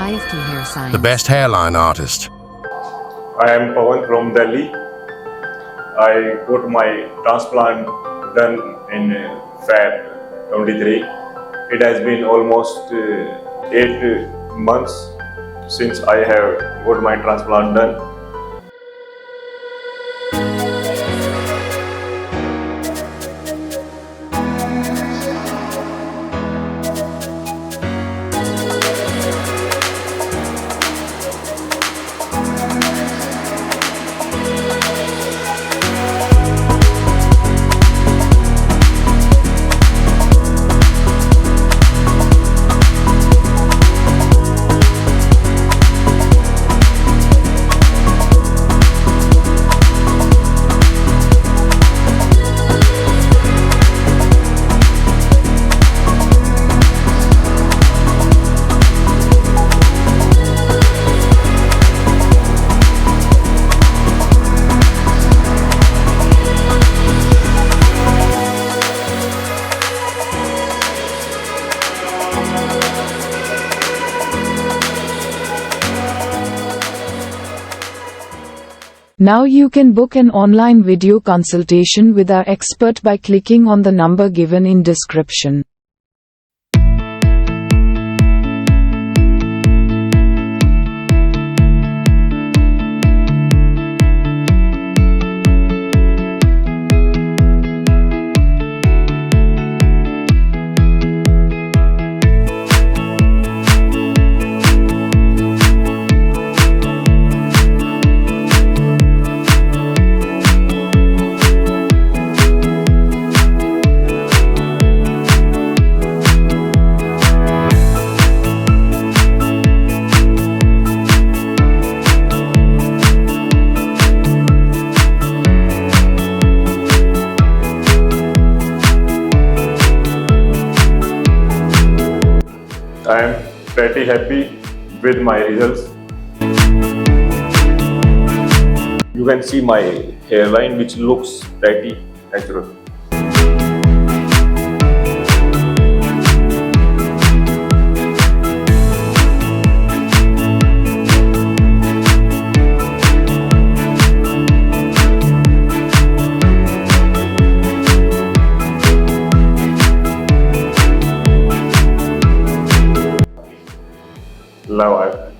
IFT Hair Science. the best hairline artist. I am Pawan from Delhi. I got my transplant done in Feb 23. It has been almost 8 months since I have got my transplant done. Now you can book an online video consultation with our expert by clicking on the number given in description. I am pretty happy with my results. You can see my hairline, which looks pretty natural. Love it.